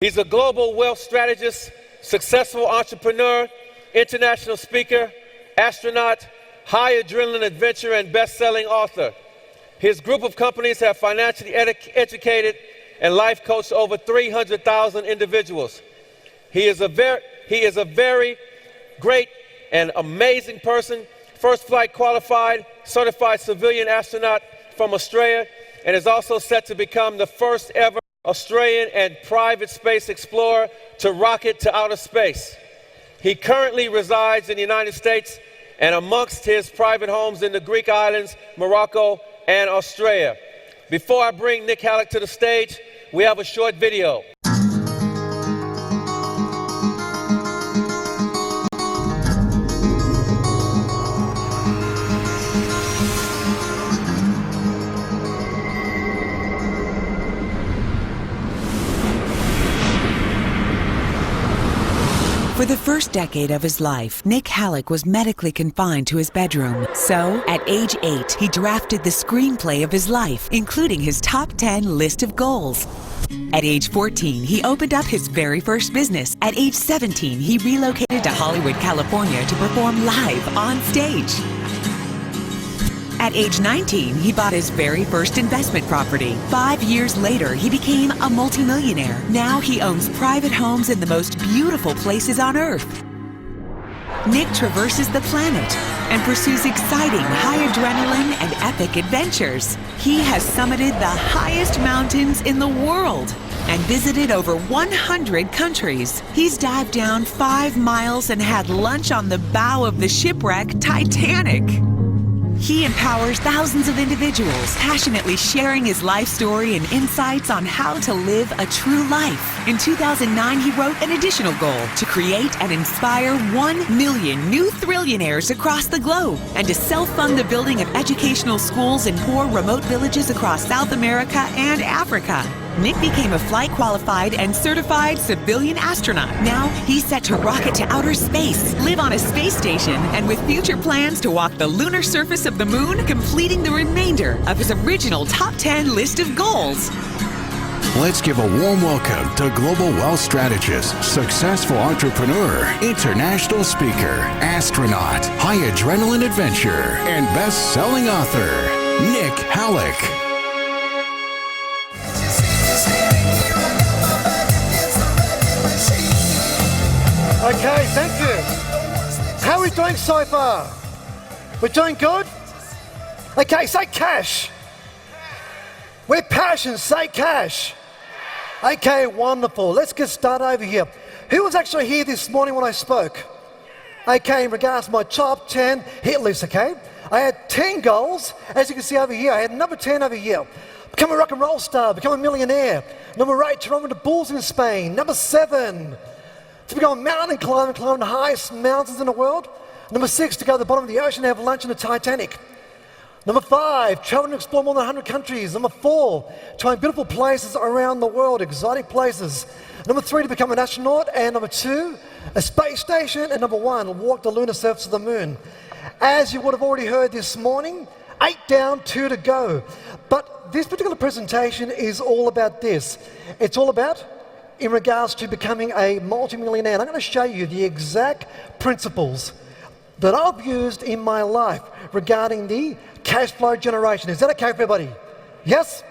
He's a global wealth strategist, successful entrepreneur, international speaker, astronaut, high adrenaline adventurer, and best-selling author. His group of companies have financially educated and life coached over 300,000 individuals. He is a very great and amazing person, first flight qualified, certified civilian astronaut from Australia, and is also set to become the first ever Australian and private space explorer to rocket to outer space. He currently resides in the United States and amongst his private homes in the Greek islands, Morocco, and Australia. Before I bring Nick Halik to the stage, we have a short video. For the first decade of his life, Nick Halik was medically confined to his bedroom. So, at age 8, he drafted the screenplay of his life, including his top 10 list of goals. At age 14, he opened up his very first business. At age 17, he relocated to Hollywood, California to perform live on stage. At age 19, he bought his very first investment property. 5 years later, he became a multimillionaire. Now he owns private homes in the most beautiful places on Earth. Nick traverses the planet and pursues exciting high adrenaline and epic adventures. He has summited the highest mountains in the world and visited over 100 countries. He's dived down 5 miles and had lunch on the bow of the shipwreck Titanic. He empowers thousands of individuals, passionately sharing his life story and insights on how to live a true life. In 2009, he wrote an additional goal to create and inspire 1 million new thrillionaires across the globe and to self-fund the building of educational schools in poor remote villages across South America and Africa. Nick became a flight-qualified and certified civilian astronaut. Now, he's set to rocket to outer space, live on a space station, and with future plans to walk the lunar surface of the moon, completing the remainder of his original top 10 list of goals. Let's give a warm welcome to global wealth strategist, successful entrepreneur, international speaker, astronaut, high adrenaline adventurer, and best-selling author, Nick Halik. Okay, thank you. How are we doing so far? We're doing good? Okay, say cash. We're passionate, say cash. Okay, wonderful. Let's get started over here. Who was actually here this morning when I spoke? Okay, in regards to my top 10 hit list, okay? I had 10 goals, as you can see over here. I had number 10 over here. Become a rock and roll star, become a millionaire. Number 8, to run with the Bulls in Spain. Number 7, to become a mountain climber, climb the highest mountains in the world. Number 6, to go to the bottom of the ocean and have lunch in the Titanic. Number 5, travel and explore more than 100 countries. Number 4, to find beautiful places around the world, exotic places. Number 3, to become an astronaut. And number 2, a space station. And number 1, walk the lunar surface of the moon. As you would have already heard this morning, 8 down, 2 to go. But this particular presentation is all about this. It's all about in regards to becoming a multimillionaire. And I'm going to show you the exact principles that I've used in my life regarding the cash flow generation. Is that okay for everybody? Yes?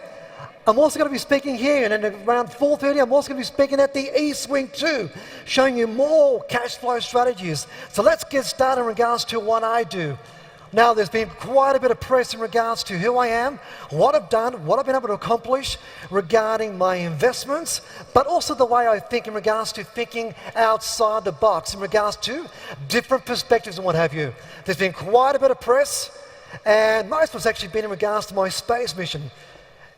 I'm also going to be speaking here, and then around 4:30, I'm also going to be speaking at the East Wing too, showing you more cash flow strategies. So let's get started in regards to what I do. Now, there's been quite a bit of press in regards to who I am, what I've done, what I've been able to accomplish regarding my investments, but also the way I think in regards to thinking outside the box, in regards to different perspectives and what have you. There's been quite a bit of press, and most of it's actually been in regards to my space mission,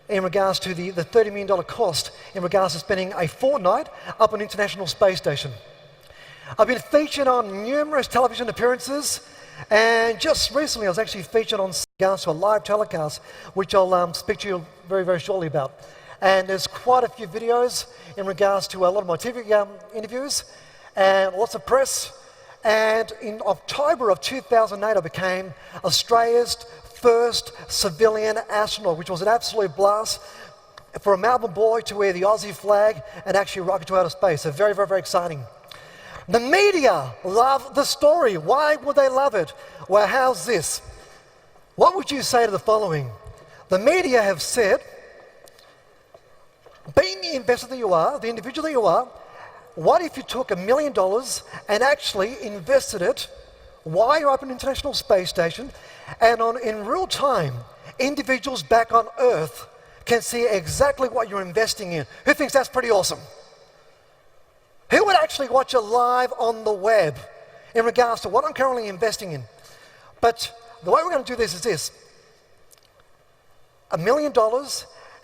in regards to the $30 million cost, in regards to spending a fortnight up on the International Space Station. I've been featured on numerous television appearances, and just recently I was actually featured on regards to a live telecast, which I'll speak to you very, very shortly about. And there's quite a few videos in regards to a lot of my TV interviews and lots of press. And in October of 2008, I became Australia's first civilian astronaut, which was an absolute blast. for a Melbourne boy to wear the Aussie flag and actually rocket to outer space. So very, very, very exciting. The media love the story. Why would they love it? Well, how's this? What would you say to the following? The media have said, being the investor that you are, the individual that you are, what if you took $1 million and actually invested it while you're up in the International Space Station, and in real time, individuals back on Earth can see exactly what you're investing in? Who thinks that's pretty awesome? Who would actually watch it live on the web in regards to what I'm currently investing in? But the way we're going to do this is this. $1 million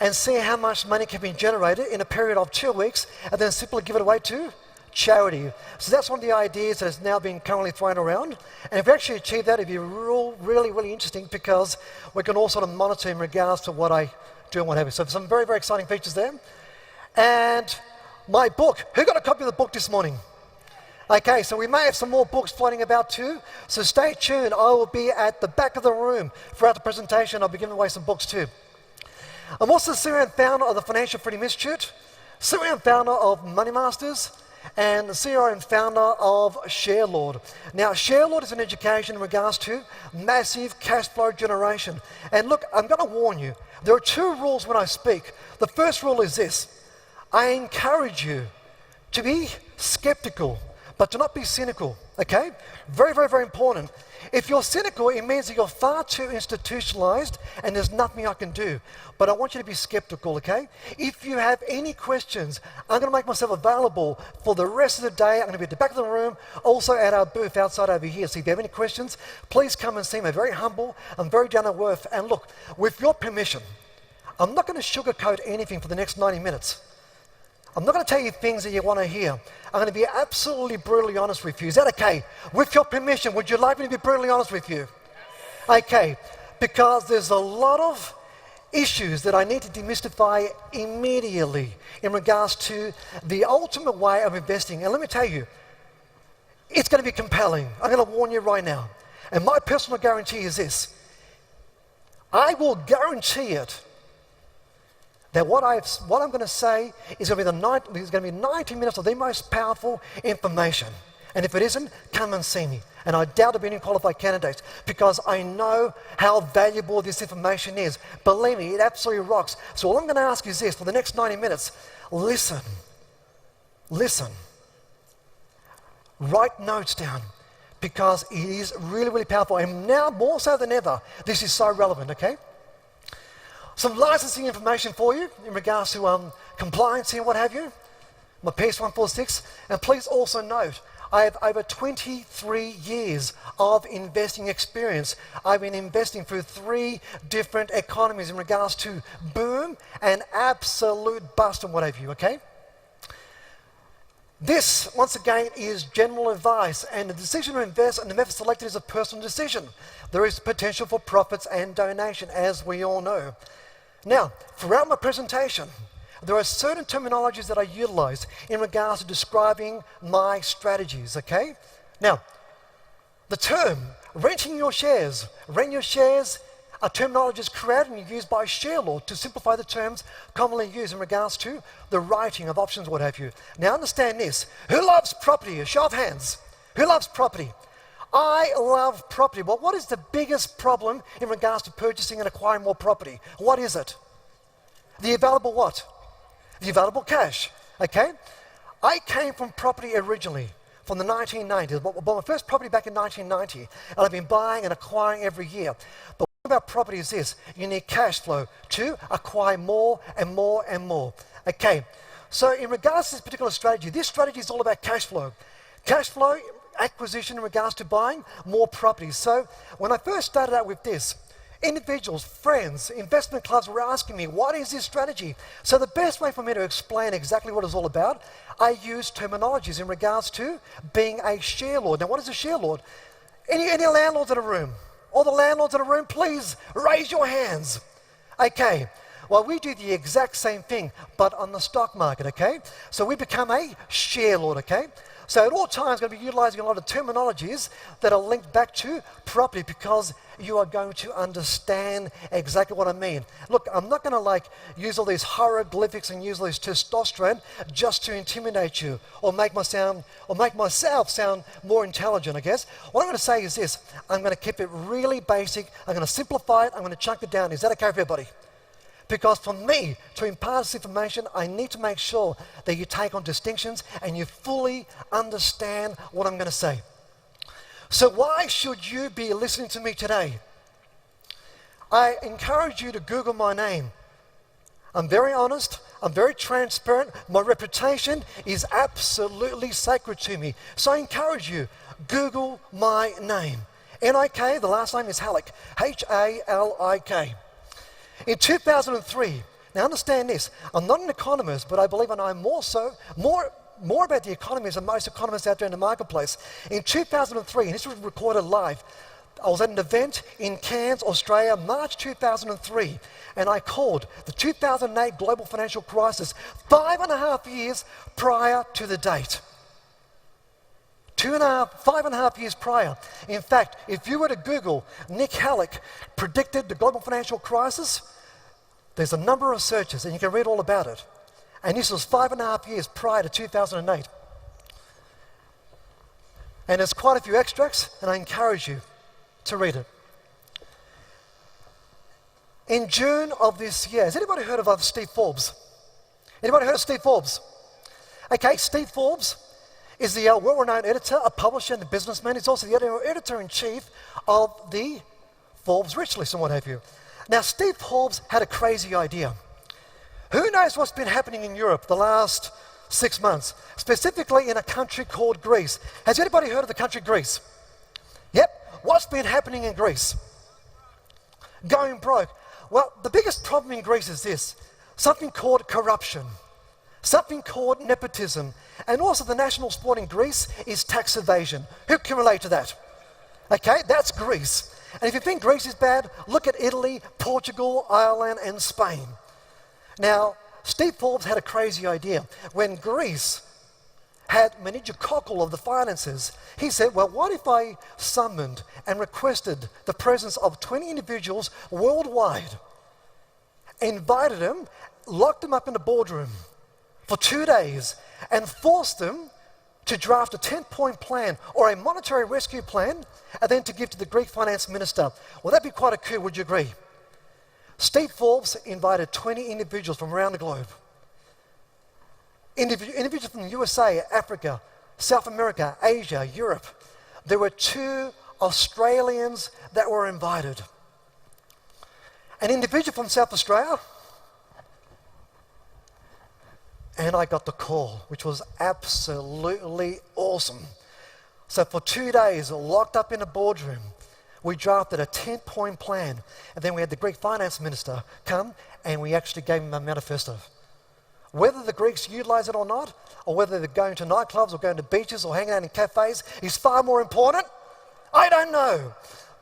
and see how much money can be generated in a period of 2 weeks and then simply give it away to charity. So that's one of the ideas that is now being currently thrown around. And if we actually achieve that, it'd be really, really interesting because we can all sort of monitor in regards to what I do and what have you. So some very, very exciting features there. And my book. Who got a copy of the book this morning? Okay, so we may have some more books floating about too. So stay tuned. I will be at the back of the room throughout the presentation. I'll be giving away some books too. I'm also the CEO and founder of the Financial Freedom Institute, CEO and founder of Money Masters, and the CEO and founder of ShareLord. Now, ShareLord is an education in regards to massive cash flow generation. And look, I'm going to warn you, there are 2 rules when I speak. The first rule is this. I encourage you to be skeptical, but to not be cynical, okay? Very, very, very important. If you're cynical, it means that you're far too institutionalized and there's nothing I can do. But I want you to be skeptical, okay? If you have any questions, I'm going to make myself available for the rest of the day. I'm going to be at the back of the room, also at our booth outside over here. So if you have any questions, please come and see me. I'm very humble. I'm very down to earth. And look, with your permission, I'm not going to sugarcoat anything for the next 90 minutes. I'm not going to tell you things that you want to hear. I'm going to be absolutely brutally honest with you. Is that okay? With your permission, would you like me to be brutally honest with you? Okay, because there's a lot of issues that I need to demystify immediately in regards to the ultimate way of investing. And let me tell you, it's going to be compelling. I'm going to warn you right now. And my personal guarantee is this. I will guarantee it that what I'm going to say is going to be 90 minutes of the most powerful information. And if it isn't, come and see me. And I doubt there'll be any qualified candidates because I know how valuable this information is. Believe me, it absolutely rocks. So all I'm going to ask is this, for the next 90 minutes, listen. Write notes down because it is really, really powerful. And now more so than ever, this is so relevant, okay? Some licensing information for you in regards to compliance and what have you. My PS 146. And please also note, I have over 23 years of investing experience. I've been investing through 3 different economies in regards to boom and absolute bust and what have you, okay? This, once again, is general advice, and the decision to invest and the method selected is a personal decision. There is potential for profits and donation, as we all know. Now, throughout my presentation, there are certain terminologies that I utilize in regards to describing my strategies, okay? Now, the term renting your shares, rent your shares, are terminologies created and used by ShareLord to simplify the terms commonly used in regards to the writing of options, what have you. Now, understand this. Who loves property? A show of hands. Who loves property? I love property. But what is the biggest problem in regards to purchasing and acquiring more property? What is it? The available what? The available cash, okay? I came from property originally, from the 1990s. I bought my first property back in 1990, and I've been buying and acquiring every year. But what about property is this, you need cash flow to acquire more and more and more. Okay, so in regards to this particular strategy, this strategy is all about cash flow. Cash flow acquisition in regards to buying more properties. So when I first started out with this, individuals, friends, investment clubs were asking me, what is this strategy? So the best way for me to explain exactly what it's all about, I use terminologies in regards to being a ShareLord. Now what is a ShareLord? Any landlords in a room? All the landlords in a room, please raise your hands. Okay, well we do the exact same thing, but on the stock market, okay? So we become a ShareLord, okay? So at all times, I'm going to be utilizing a lot of terminologies that are linked back to property because you are going to understand exactly what I mean. Look, I'm not going to use all these hieroglyphics and use all this testosterone just to intimidate you or make myself sound more intelligent, I guess. What I'm going to say is this. I'm going to keep it really basic. I'm going to simplify it. I'm going to chunk it down. Is that okay for everybody? Because for me to impart this information, I need to make sure that you take on distinctions and you fully understand what I'm going to say. So why should you be listening to me today? I encourage you to Google my name. I'm very honest. I'm very transparent. My reputation is absolutely sacred to me. So I encourage you, Google my name. N-I-K, the last name is Halik. H-A-L-I-K. In 2003, now understand this, I'm not an economist, but I believe I know more about the economy than most economists out there in the marketplace. In 2003, and this was recorded live, I was at an event in Cairns, Australia, March 2003, and I called the 2008 global financial crisis 5.5 years prior to the date. 5.5 years prior. In fact, if you were to Google Nick Halik predicted the global financial crisis, there's a number of searches and you can read all about it. And this was 5.5 years prior to 2008. And there's quite a few extracts and I encourage you to read it. In June of this year, has anybody heard of Steve Forbes? Anybody heard of Steve Forbes? Okay, Steve Forbes is the well-renowned editor, a publisher and a businessman. He's also the editor-in-chief of the Forbes Rich List and what have you. Now, Steve Forbes had a crazy idea. Who knows what's been happening in Europe the last 6 months, specifically in a country called Greece? Has anybody heard of the country Greece? Yep. What's been happening in Greece? Going broke. Well, the biggest problem in Greece is this, something called corruption, something called nepotism, and also the national sport in Greece is tax evasion. Who can relate to that? Okay, that's Greece. And if you think Greece is bad, look at Italy, Portugal, Ireland, and Spain. Now, Steve Forbes had a crazy idea. When Greece had meningococcal of the finances, he said, well, what if I summoned and requested the presence of 20 individuals worldwide, invited them, locked them up in a boardroom for 2 days, and forced them to draft a 10-point plan or a monetary rescue plan and then to give to the Greek finance minister. Well, that'd be quite a coup, would you agree? Steve Forbes invited 20 individuals from around the globe. Individuals from the USA, Africa, South America, Asia, Europe. There were 2 Australians that were invited. An individual from South Australia, and I got the call, which was absolutely awesome. So for 2 days, locked up in a boardroom, we drafted a 10-point plan. And then we had the Greek finance minister come and we actually gave him a manifesto. Whether the Greeks utilize it or not, or whether they're going to nightclubs or going to beaches or hanging out in cafes is far more important. I don't know.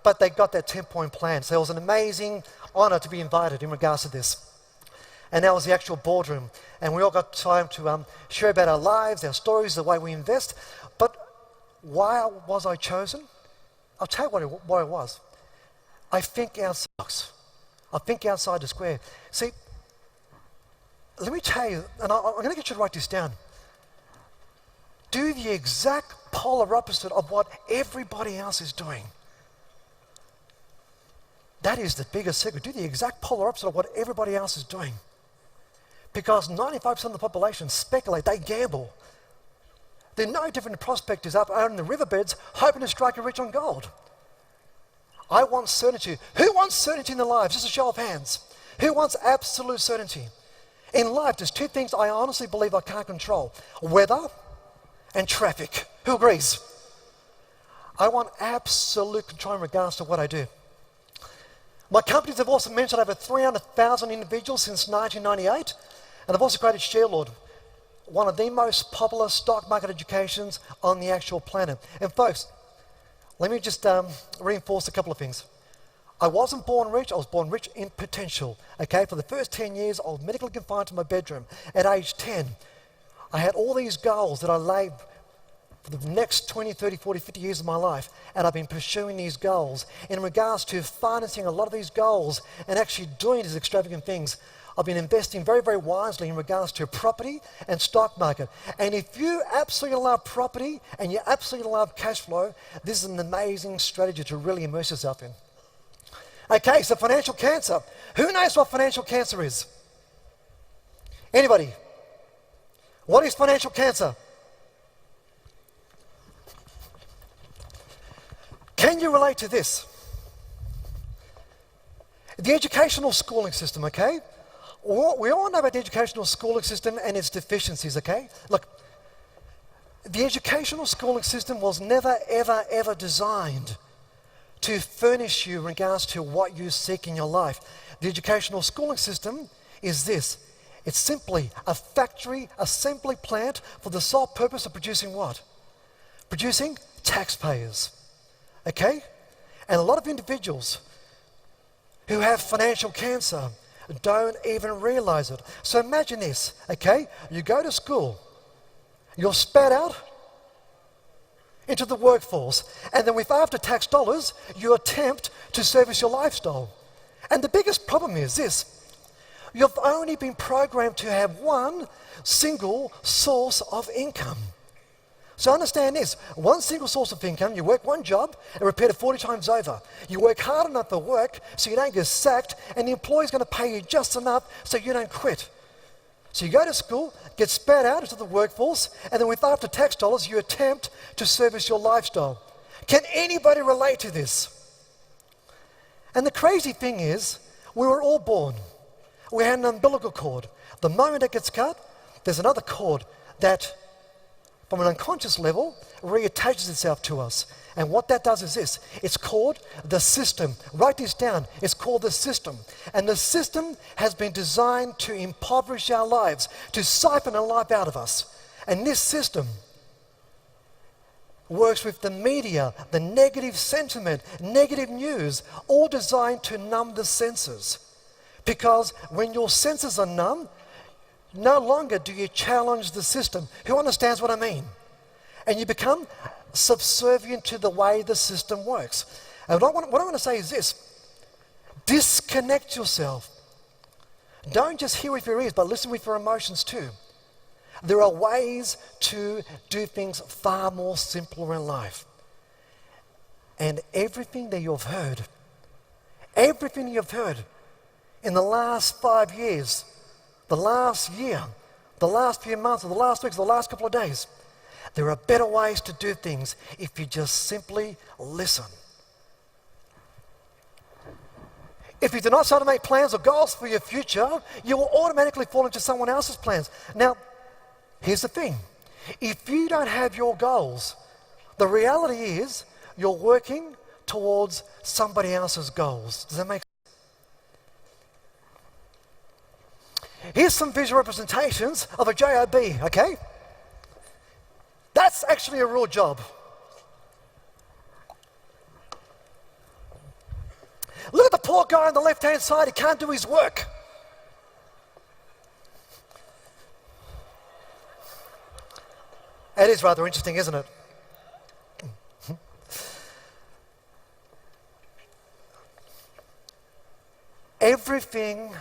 But they got that 10-point plan. So it was an amazing honor to be invited in regards to this. And that was the actual boardroom. And we all got time to share about our lives, our stories, the way we invest. But why was I chosen? I'll tell you what it was. I think outside the box. I think outside the square. See, let me tell you, and I'm going to get you to write this down. Do the exact polar opposite of what everybody else is doing. That is the biggest secret. Do the exact polar opposite of what everybody else is doing. Because 95% of the population speculate, they gamble. They're no different than prospectors up out in the riverbeds hoping to strike a rich on gold. I want certainty. Who wants certainty in their lives? Just a show of hands. Who wants absolute certainty? In life, there's 2 things I honestly believe I can't control. Weather and traffic. Who agrees? I want absolute control in regards to what I do. My companies have also mentioned over 300,000 individuals since 1998. And I've also created ShareLord, one of the most popular stock market educations on the actual planet. And folks, let me just reinforce a couple of things. I wasn't born rich, I was born rich in potential. Okay, for the first 10 years, I was medically confined to my bedroom. At age 10, I had all these goals that I laid for the next 20, 30, 40, 50 years of my life, and I've been pursuing these goals. In regards to financing a lot of these goals and actually doing these extravagant things, I've been investing very, very wisely in regards to property and stock market. And if you absolutely love property and you absolutely love cash flow, this is an amazing strategy to really immerse yourself in. Okay, so financial cancer. Who knows what financial cancer is? Anybody? What is financial cancer? Can you relate to this? The educational schooling system, okay? We all know about the educational schooling system and its deficiencies, okay? Look, the educational schooling system was never, ever, ever designed to furnish you in regards to what you seek in your life. The educational schooling system is this. It's simply a factory, assembly plant for the sole purpose of producing what? Producing taxpayers, okay? And a lot of individuals who have financial cancer don't even realize it. So imagine this, okay? You go to school, you're spat out into the workforce, and then with after-tax dollars, you attempt to service your lifestyle. And the biggest problem is this: you've only been programmed to have one single source of income. So understand this, one single source of income, you work one job and repeat it 40 times over. You work hard enough at work so you don't get sacked, and the employer's going to pay you just enough so you don't quit. So you go to school, get spat out into the workforce, and then with after-tax dollars, you attempt to service your lifestyle. Can anybody relate to this? And the crazy thing is, we were all born. We had an umbilical cord. The moment it gets cut, there's another cord that, from an unconscious level, reattaches itself to us. And what that does is this: it's called the system. Write this down. It's called the system. And the system has been designed to impoverish our lives, to siphon our life out of us. And this system works with the media, the negative sentiment, negative news, all designed to numb the senses. Because when your senses are numb, no longer do you challenge the system. Who understands what I mean? And you become subservient to the way the system works. And what I want to say is this: disconnect yourself. Don't just hear with your ears, but listen with your emotions too. There are ways to do things far more simpler in life. And everything that you've heard in the last 5 years, the last year, the last few months, or the last weeks, the last couple of days, there are better ways to do things if you just simply listen. If you do not start to make plans or goals for your future, you will automatically fall into someone else's plans. Now, here's the thing. If you don't have your goals, the reality is you're working towards somebody else's goals. Does that make sense? Here's some visual representations of a job, okay? That's actually a real job. Look at the poor guy on the left-hand side. He can't do his work. It is rather interesting, isn't it? Everything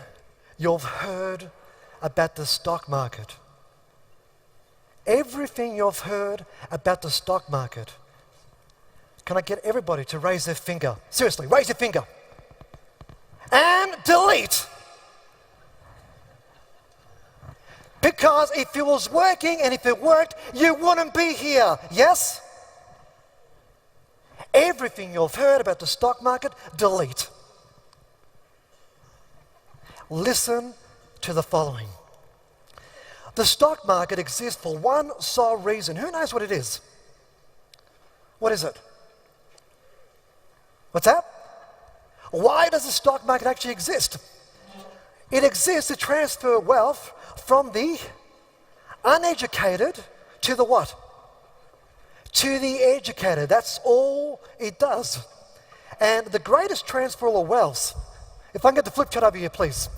you've heard about the stock market, everything you've heard about the stock market, can I get everybody to raise their finger? Seriously, raise your finger. And delete. Because if it was working and if it worked, you wouldn't be here, yes? Everything you've heard about the stock market, delete. Listen to the following. The stock market exists for one sole reason. Who knows what it is? What is it? What's that? Why does the stock market actually exist? It exists to transfer wealth from the uneducated to the what? To the educated. That's all it does. And the greatest transfer of wealth, if I can get the flip chart over here, please.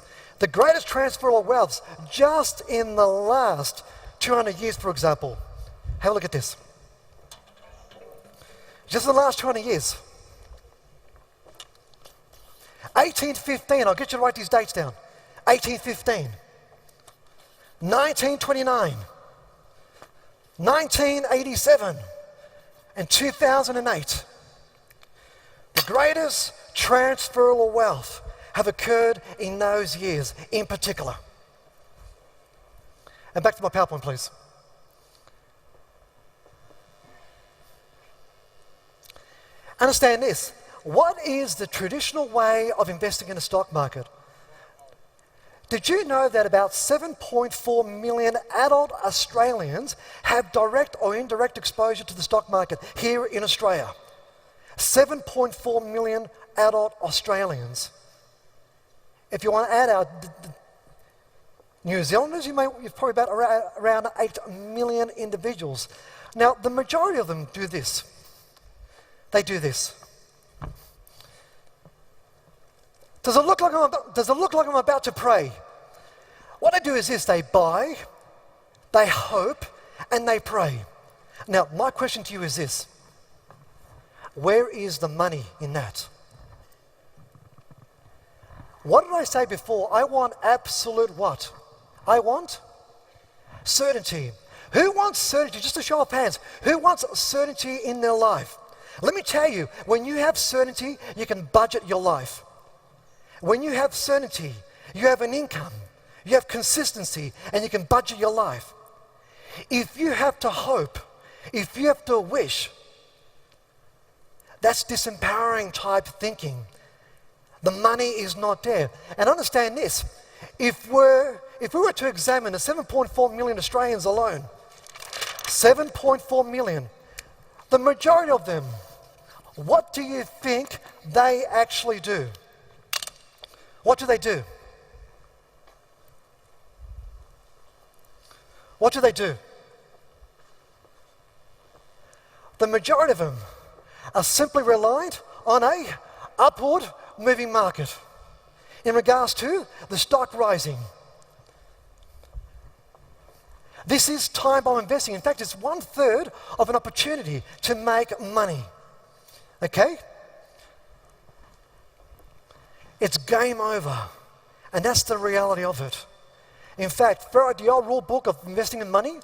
The greatest transfer of wealth just in the last 200 years, for example. Have a look at this. Just in the last 20 years. 1815, I'll get you to write these dates down. 1815. 1929. 1987. And 2008. The greatest transferable wealth have occurred in those years in particular. And back to my PowerPoint, please. Understand this. What is the traditional way of investing in the stock market? Did you know that about 7.4 million adult Australians have direct or indirect exposure to the stock market here in Australia? 7.4 million adult Australians. If you want to add our New Zealanders, you've probably about around 8 million individuals. Now, the majority of them do this. They do this. Does it look like I'm about to pray? What they do is this: they buy, they hope, and they pray. Now, my question to you is this: where is the money in that? What did I say before? I want absolute what? I want certainty. Who wants certainty? Just a show of hands. Who wants certainty in their life? Let me tell you, when you have certainty, you can budget your life. When you have certainty, you have an income, you have consistency, and you can budget your life. If you have to hope, if you have to wish, that's disempowering type thinking. The money is not there. And understand this, if we were to examine the 7.4 million Australians alone, 7.4 million, the majority of them, what do you think they actually do? What do they do? What do they do? The majority of them are simply reliant on a upward moving market in regards to the stock rising. This is time bomb investing. In fact, it's 1/3 of an opportunity to make money. Okay? It's game over. And that's the reality of it. In fact, for the old rule book of investing in money,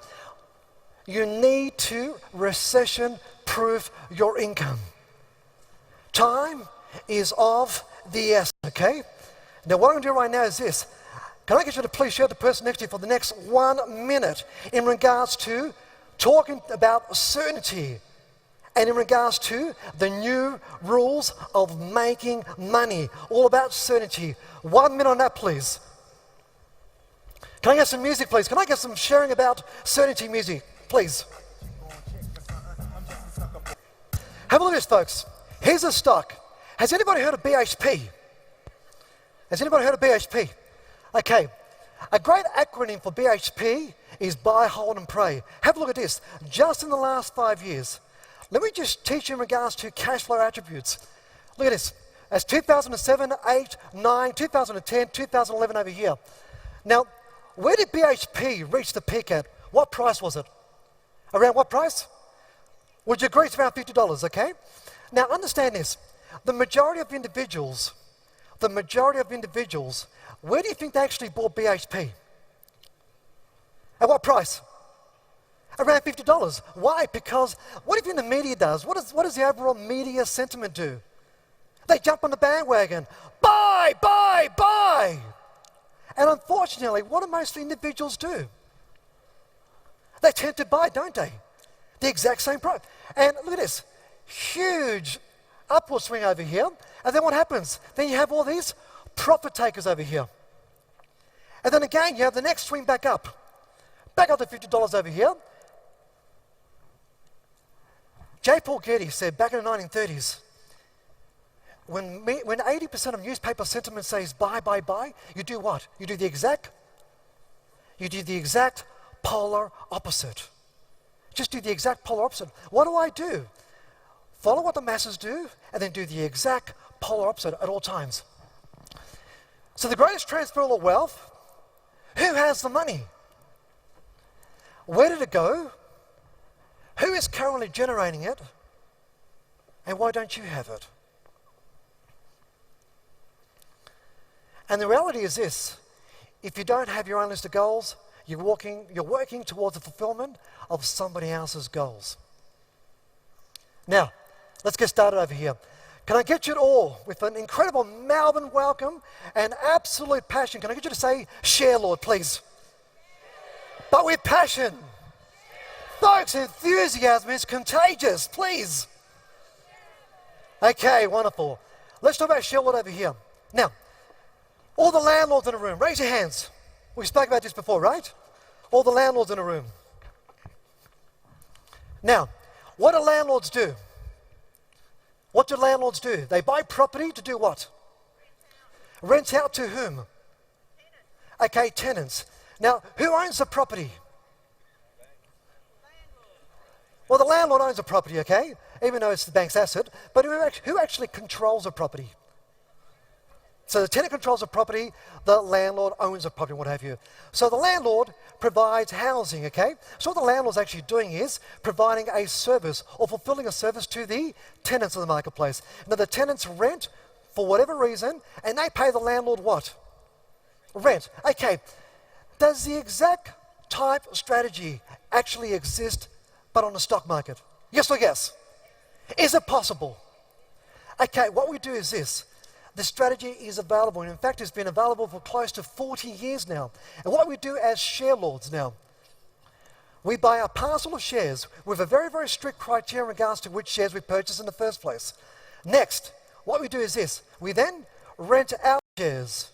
you need to recession-proof your income. Time is of the essence, okay? Now what I'm going to do right now is this. Can I get you to please share the person next to you for the next 1 minute in regards to talking about certainty and in regards to the new rules of making money, all about certainty. 1 minute on that, please. Can I get some music, please? Can I get some sharing about certainty music, please? Have a look at this, folks. Here's a stock. Has anybody heard of BHP? Has anybody heard of BHP? Okay. A great acronym for BHP is buy, hold, and pray. Have a look at this. Just in the last 5 years, let me just teach you in regards to cash flow attributes. Look at this. As 2007, 8, 9, 2010, 2011 over here. Now, where did BHP reach the peak at? What price was it? Around what price? Would you agree it's around $50, okay? Now, understand this. The majority of individuals, where do you think they actually bought BHP? At what price? Around $50. Why? Because what do you think the media does? What does the overall media sentiment do? They jump on the bandwagon. Buy, buy, buy. And unfortunately, what do most individuals do? They tend to buy, don't they? The exact same price. And look at this. Huge upward swing over here. And then what happens? Then you have all these profit takers over here. And then again, you have the next swing back up. Back up to $50 over here. J. Paul Getty said back in the 1930s, when 80% of newspaper sentiment says buy, buy, buy, you do what? You do the exact polar opposite. Just do the exact polar opposite. What do? Follow what the masses do and then do the exact polar opposite at all times. So the greatest transferable wealth, who has the money? Where did it go? Who is currently generating it? And why don't you have it? And the reality is this: if you don't have your own list of goals, you're working towards the fulfillment of somebody else's goals. Now, let's get started over here. Can I get you all with an incredible Melbourne welcome and absolute passion? Can I get you to say, share, Lord, please? But with passion. Folks, enthusiasm is contagious, please. Okay, wonderful. Let's talk about share, Lord, over here. Now, all the landlords in the room, raise your hands. We spoke about this before, right? All the landlords in the room. Now, what do landlords do? What do landlords do? They buy property to do what? Rent out to whom? Okay, tenants. Now, who owns the property? Well, the landlord owns the property, okay? Even though it's the bank's asset. But who actually controls the property? So the tenant controls the property, the landlord owns the property, what have you. So the landlord provides housing, okay? So what the landlord's actually doing is providing a service or fulfilling a service to the tenants of the marketplace. Now the tenants rent for whatever reason, and they pay the landlord what? Rent. Okay, does the exact type of strategy actually exist but on the stock market? Yes or yes? Is it possible? Okay, what we do is this. The strategy is available, and in fact it's been available for close to 40 years now. And what we do as share lords now, we buy a parcel of shares with a very, very strict criteria in regards to which shares we purchase in the first place. Next, what we do is this. We then rent out shares.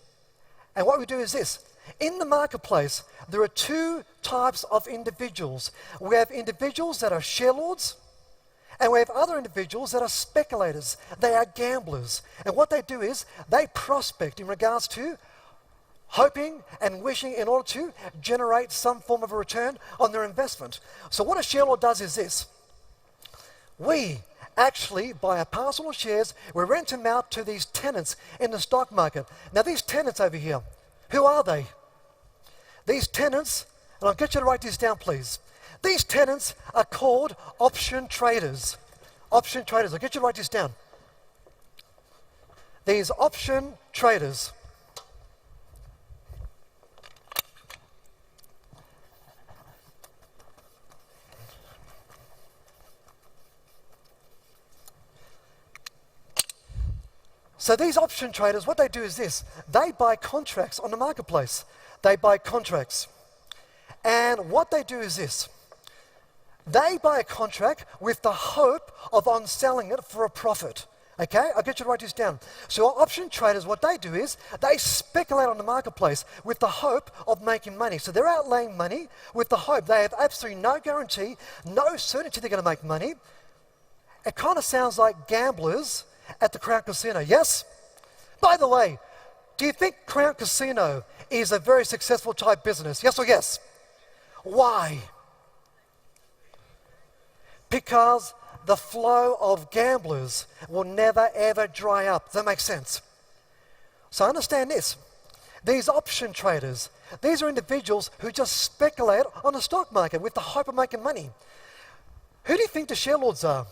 And what we do is this. In the marketplace, there are two types of individuals. We have individuals that are share lords, and we have other individuals that are speculators. They are gamblers. And what they do is they prospect in regards to hoping and wishing in order to generate some form of a return on their investment. So what a share lord does is this. We actually buy a parcel of shares, we rent them out to these tenants in the stock market. Now these tenants over here, who are they? These tenants, and I'll get you to write this down please. These tenants are called option traders. Option traders. I'll get you to write this down. These option traders. So these option traders, what they do is this. They buy contracts on the marketplace. They buy contracts. And what they do is this. They buy a contract with the hope of on selling it for a profit. Okay, I'll get you to write this down. So option traders, what they do is they speculate on the marketplace with the hope of making money. So they're outlaying money with the hope. They have absolutely no guarantee, no certainty they're going to make money. It kind of sounds like gamblers at the Crown Casino, yes? By the way, do you think Crown Casino is a very successful type business? Yes or yes? Why? Because the flow of gamblers will never ever dry up. Does that make sense? So understand this. These option traders, these are individuals who just speculate on the stock market with the hope of making money. Who do you think the share lords are?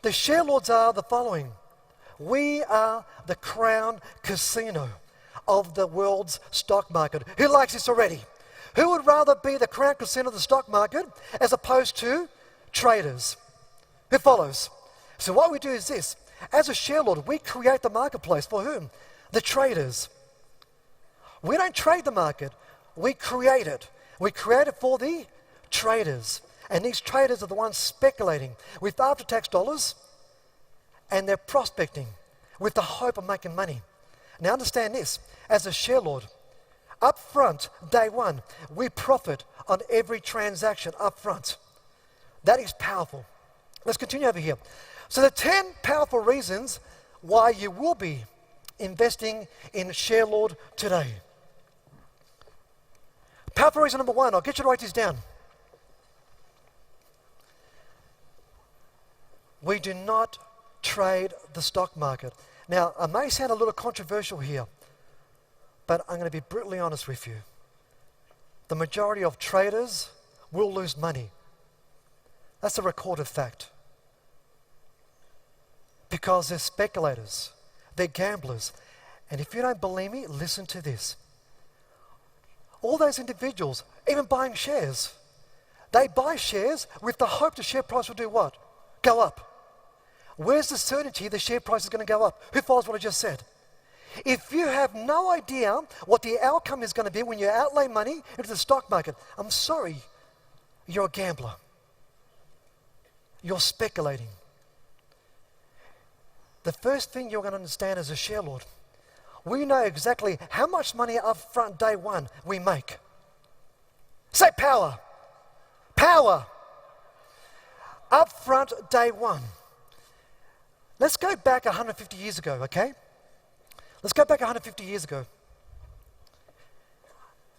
The share lords are the following. We are the Crown Casino of the world's stock market. Who likes this already? Who would rather be the Crown Casino of the stock market as opposed to traders? Who follows? So what we do is this. As a share lord, we create the marketplace for whom? The traders. We don't trade the market. We create it. We create it for the traders. And these traders are the ones speculating with after-tax dollars, and they're prospecting with the hope of making money. Now understand this. As a share lord, up front, day one, we profit on every transaction up front. That is powerful. Let's continue over here. So the 10 powerful reasons why you will be investing in share lord today. Powerful reason number one, I'll get you to write this down. We do not trade the stock market. Now, I may sound a little controversial here, but I'm going to be brutally honest with you. The majority of traders will lose money. That's a recorded fact. Because they're speculators, they're gamblers. And if you don't believe me, listen to this. All those individuals, even buying shares, they buy shares with the hope the share price will do what? Go up. Where's the certainty the share price is going to go up? Who follows what I just said? If you have no idea what the outcome is going to be when you outlay money into the stock market, I'm sorry, you're a gambler. You're speculating. The first thing you're going to understand as a share lord, we know exactly how much money up front day one we make. Say power. Power. Up front day one. Let's go back 150 years ago, okay? Let's go back 150 years ago.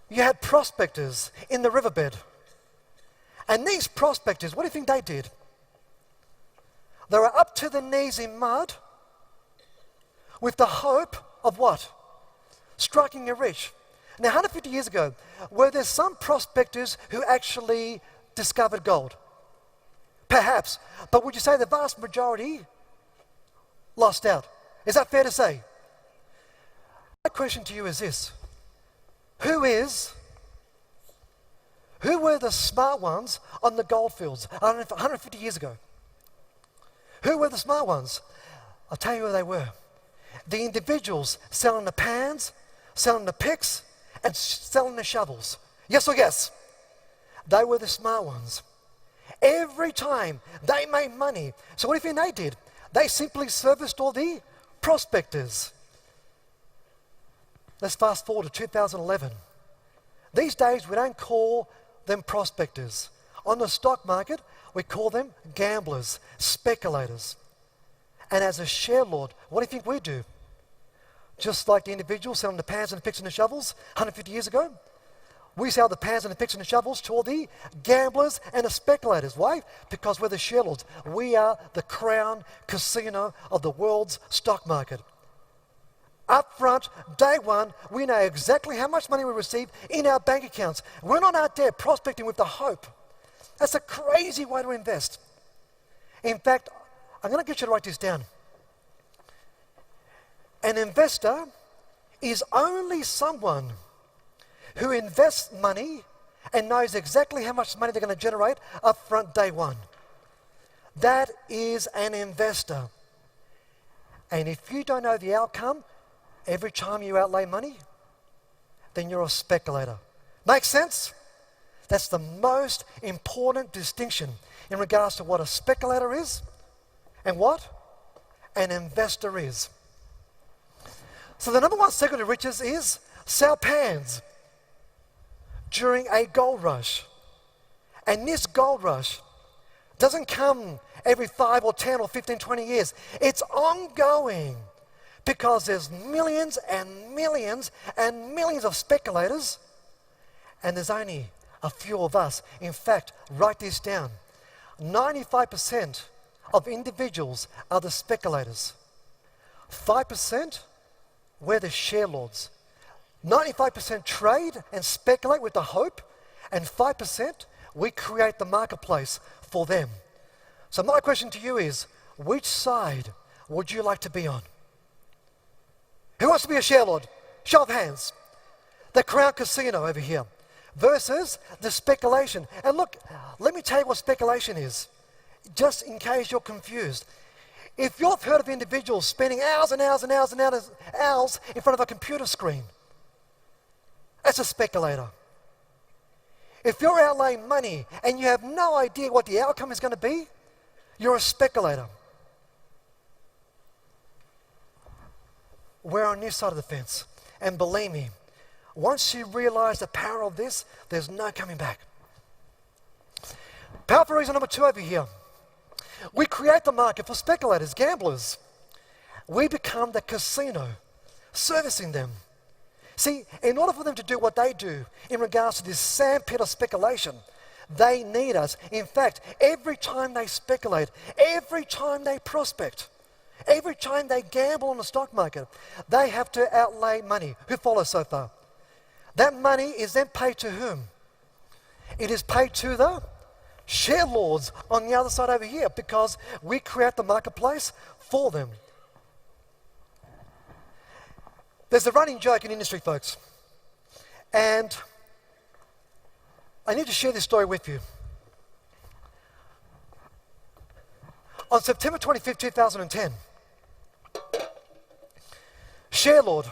You had prospectors in the riverbed. And these prospectors, what do you think they did? They were up to the knees in mud with the hope of what? Striking a rich. Now, 150 years ago, were there some prospectors who actually discovered gold? Perhaps. But would you say the vast majority lost out? Is that fair to say? My question to you is this. Who were the smart ones on the gold fields 150 years ago? Who were the smart ones? I'll tell you who they were. The individuals selling the pans, selling the picks, and selling the shovels. Yes or yes? They were the smart ones. Every time they made money. So what do you think they did? They simply serviced all the prospectors. Let's fast forward to 2011. These days we don't call them prospectors. On the stock market, we call them gamblers, speculators. And as a share lord, what do you think we do? Just like the individuals selling the pans and the picks and the shovels 150 years ago, we sell the pans and the picks and the shovels to all the gamblers and the speculators. Why? Because we're the share lords. We are the crown casino of the world's stock market. Up front, day one, we know exactly how much money we receive in our bank accounts. We're not out there prospecting with the hope. That's a crazy way to invest. In fact, I'm going to get you to write this down. An investor is only someone who invests money and knows exactly how much money they're going to generate up front day one. That is an investor. And if you don't know the outcome every time you outlay money, then you're a speculator. Make sense? That's the most important distinction in regards to what a speculator is and what an investor is. So the number one secret to riches is sell pans during a gold rush. And this gold rush doesn't come every 5 or 10 or 15, 20 years. It's ongoing because there's millions and millions and millions of speculators and there's only a few of us. In fact, write this down. 95% of individuals are the speculators. 5%, we're the share lords. 95% trade and speculate with the hope, and 5%, we create the marketplace for them. So my question to you is, which side would you like to be on? Who wants to be a share lord? Show of hands. The Crown Casino over here versus the speculation. And look, let me tell you what speculation is, just in case you're confused. If you've heard of individuals spending hours and hours and hours and hours in front of a computer screen, that's a speculator. If you're outlaying money and you have no idea what the outcome is going to be, you're a speculator. We're on this side of the fence. And believe me, once you realize the power of this, there's no coming back. Powerful reason number 2 over here. We create the market for speculators, gamblers. We become the casino, servicing them. See, in order for them to do what they do in regards to this sandpit of speculation, they need us. In fact, every time they speculate, every time they prospect, every time they gamble on the stock market, they have to outlay money. Who follows so far? That money is then paid to whom? It is paid to the share lords on the other side over here because we create the marketplace for them. There's a running joke in industry, folks, and I need to share this story with you. On September 25th, 2010, ShareLord,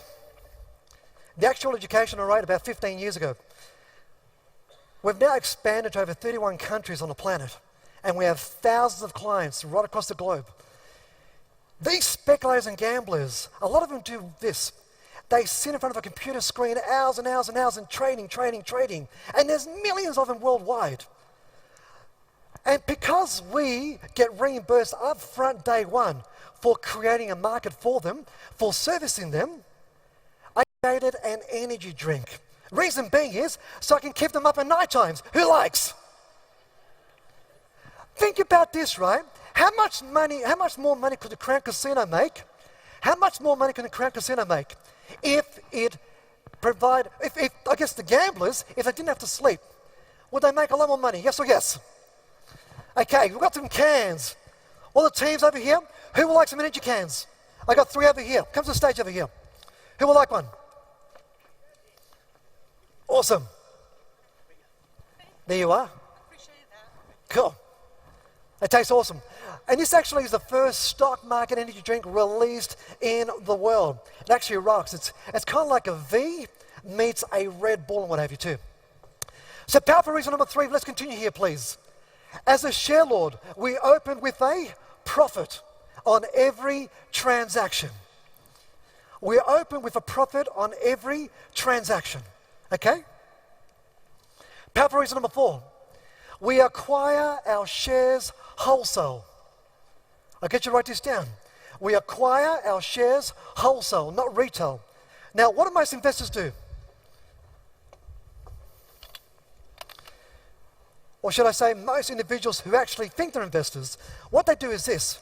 the actual education I wrote about 15 years ago, we've now expanded to over 31 countries on the planet, and we have thousands of clients right across the globe. These speculators and gamblers, a lot of them do this. They sit in front of a computer screen hours and hours and hours and trading, and there's millions of them worldwide. And because we get reimbursed up front day one for creating a market for them, for servicing them, I created an energy drink. Reason being is so I can keep them up at night times. Who likes? Think about this, right? How much more money could the Crown Casino make? How much more money can the Crown Casino make if I guess the gamblers, if they didn't have to sleep, would they make a lot more money? Yes or yes? Okay, we've got some cans. All the teams over here, who would like some energy cans? I got 3 over here. Come to the stage over here. Who would like one? Awesome. There you are. Cool. It tastes awesome. And this actually is the first stock market energy drink released in the world. It actually rocks. It's kind of like a V meets a Red Bull and what have you too. So powerful reason number 3, let's continue here please. As a share lord, we opened with a profit on every transaction. We open with a profit on every transaction. Okay? Powerful reason number 4. We acquire our shares wholesale. I'll get you to write this down. We acquire our shares wholesale, not retail. Now, what do most investors do? Or should I say most individuals who actually think they're investors, what they do is this.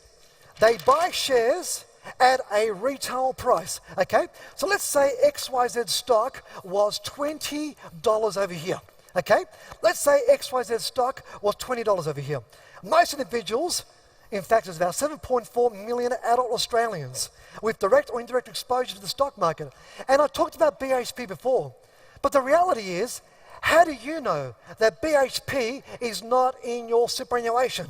They buy shares at a retail price, okay? So let's say XYZ stock was $20 over here, okay? Let's say XYZ stock was $20 over here. Most individuals, in fact, there's about 7.4 million adult Australians with direct or indirect exposure to the stock market. And I talked about BHP before, but the reality is, how do you know that BHP is not in your superannuation?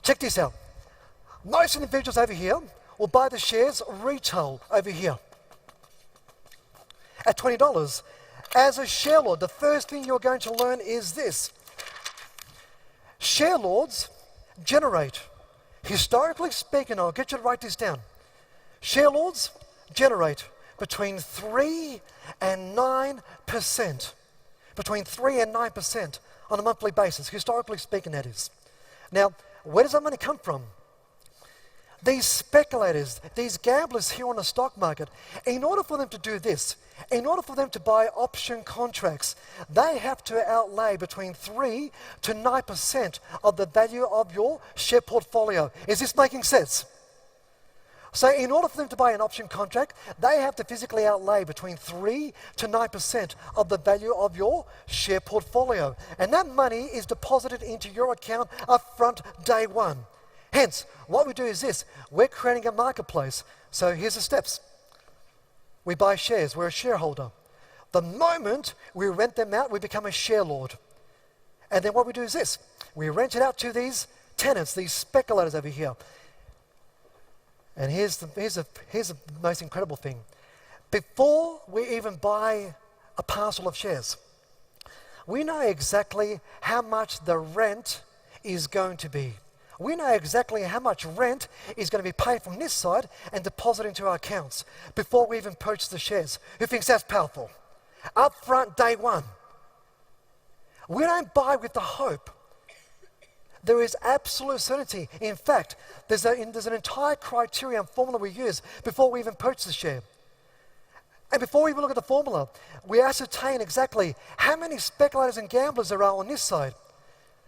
Check this out. Most individuals over here will buy the shares retail over here at $20. As a share lord, the first thing you're going to learn is this. Share lords generate, historically speaking, I'll get you to write this down. Share lords generate between 3 and 9%. Between 3 and 9% on a monthly basis, historically speaking that is. Now, where does that money come from? These speculators, these gamblers here on the stock market, in order for them to do this, in order for them to buy option contracts, they have to outlay between 3 to 9% of the value of your share portfolio. Is this making sense? So in order for them to buy an option contract, they have to physically outlay between 3 to 9% of the value of your share portfolio. And that money is deposited into your account upfront day one. Hence, what we do is this. We're creating a marketplace. So here's the steps. We buy shares. We're a shareholder. The moment we rent them out, we become a share lord. And then what we do is this. We rent it out to these tenants, these speculators over here. And here's the most incredible thing. Before we even buy a parcel of shares, we know exactly how much the rent is going to be. We know exactly how much rent is going to be paid from this side and deposited into our accounts before we even purchase the shares. Who thinks that's powerful? Upfront day one. We don't buy with the hope. There is absolute certainty. In fact, there's an entire criteria and formula we use before we even purchase the share. And before we even look at the formula, we ascertain exactly how many speculators and gamblers there are on this side.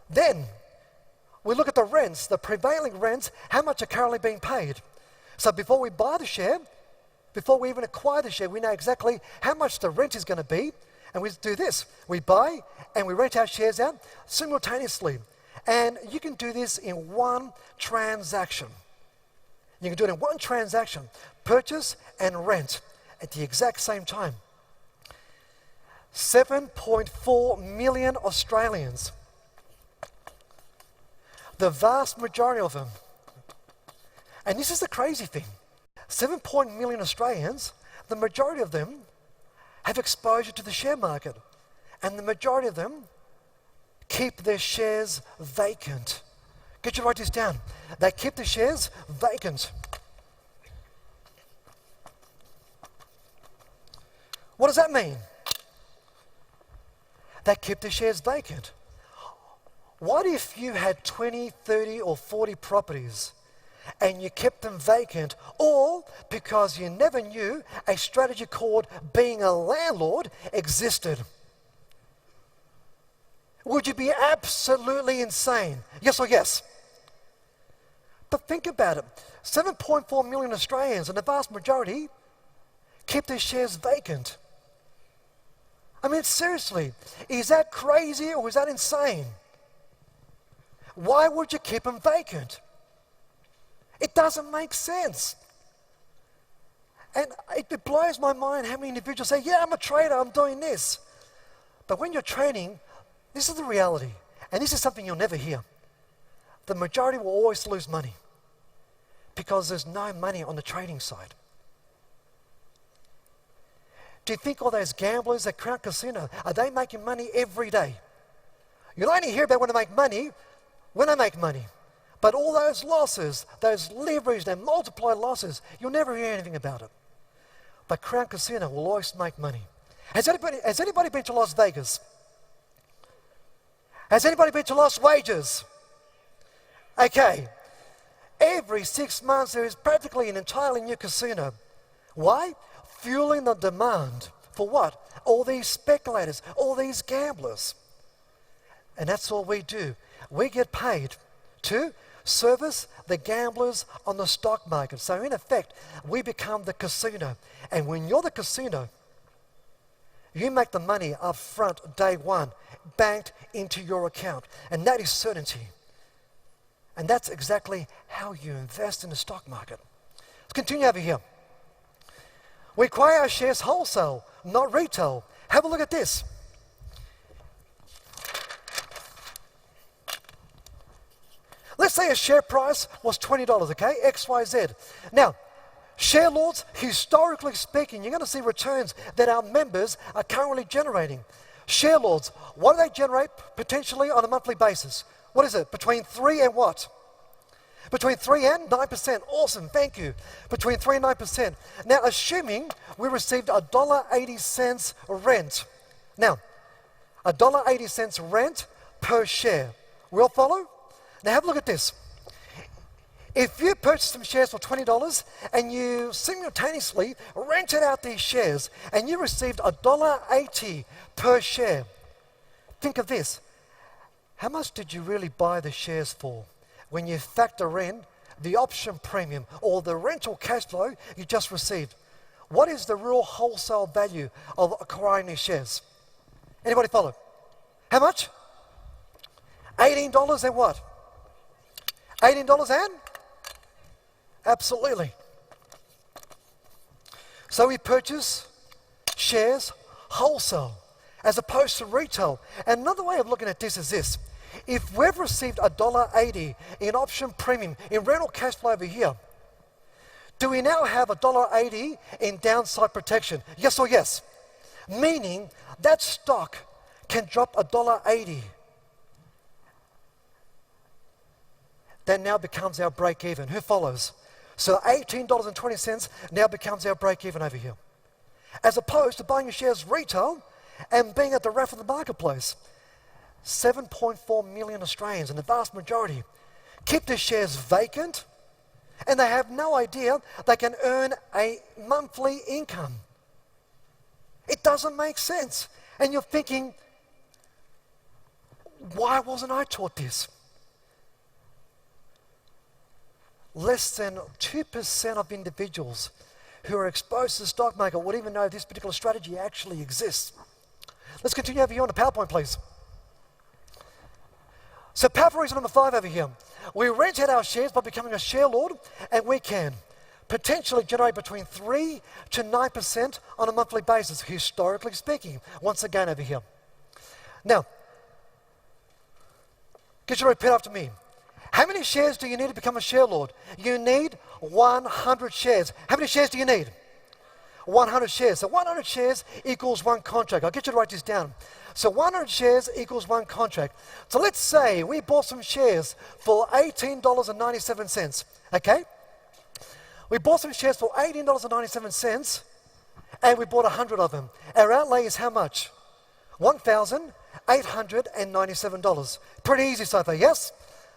Then, we look at the rents, the prevailing rents, how much are currently being paid. So before we buy the share, before we even acquire the share, we know exactly how much the rent is going to be, And we do this. We buy and we rent our shares out simultaneously. And you can do this in one transaction. You can do it in one transaction. Purchase and rent at the exact same time. 7.4 million Australians. The vast majority of them. And this is the crazy thing. 7.1 million Australians, the majority of them have exposure to the share market. And the majority of them keep their shares vacant. Get you to write this down. They keep the shares vacant. What does that mean? They keep the shares vacant. What if you had 20, 30 or 40 properties and you kept them vacant, all because you never knew a strategy called being a landlord existed? Would you be absolutely insane? Yes or yes? But think about it. 7.4 million Australians, and the vast majority, keep their shares vacant. I mean, seriously, is that crazy or is that insane? Why would you keep them vacant? It doesn't make sense. And it blows my mind how many individuals say, yeah, I'm a trader, I'm doing this. But when you're trading, this is the reality. And this is something you'll never hear. The majority will always lose money because there's no money on the trading side. Do you think all those gamblers at Crown Casino, are they making money every day? You'll only hear about when they make money, But all those losses, those leveraged and multiplied losses, you'll never hear anything about it. But Crown Casino will always make money. Has anybody been to Las Vegas? Has anybody been to Las Wages? Okay. Every 6 months there is practically an entirely new casino. Why? Fueling the demand for what? All these speculators, all these gamblers. And that's all we do. We get paid to service the gamblers on the stock market. So in effect, we become the casino. And when you're the casino, you make the money up front, day one, banked into your account. And that is certainty. And that's exactly how you invest in the stock market. Let's continue over here. We acquire our shares wholesale, not retail. Have a look at this. Let's say a share price was $20, okay? XYZ. Now, share lords, historically speaking, you're going to see returns that our members are currently generating. Share lords, what do they generate potentially on a monthly basis? What is it? Between 3 and what? Between 3 and 9%. Awesome, thank you. Between 3 and 9%. Now, assuming we received $1.80 rent. Now, $1.80 rent per share. We'll follow? Now have a look at this. If you purchase some shares for $20 and you simultaneously rented out these shares and you received $1.80 per share, think of this. How much did you really buy the shares for when you factor in the option premium or the rental cash flow you just received? What is the real wholesale value of acquiring these shares? Anybody follow? How much? $18 and what? $18 and? Absolutely. So we purchase shares wholesale as opposed to retail. And another way of looking at this is this. If we've received $1.80 in option premium, in rental cash flow over here, do we now have $1.80 in downside protection? Yes or yes? Meaning that stock can drop $1.80. That now becomes our break even. Who follows? So $18.20 now becomes our break even over here. As opposed to buying your shares retail and being at the ref of the marketplace. 7.4 million Australians, and the vast majority, keep their shares vacant and they have no idea they can earn a monthly income. It doesn't make sense. And you're thinking, why wasn't I taught this? Less than 2% of individuals who are exposed to the stock market would even know this particular strategy actually exists. Let's continue over here on the PowerPoint, please. So powerful reason number 5 over here. We rent out our shares by becoming a share lord, and we can potentially generate between 3 to 9% on a monthly basis, historically speaking, once again over here. Now, get you to repeat after me. How many shares do you need to become a share lord? You need 100 shares. How many shares do you need? 100 shares. So 100 shares equals 1 contract. I'll get you to write this down. So 100 shares equals 1 contract. So let's say we bought some shares for $18.97, okay? We bought some shares for $18.97 and we bought 100 of them. Our outlay is how much? $1,897. Pretty easy so far, yes?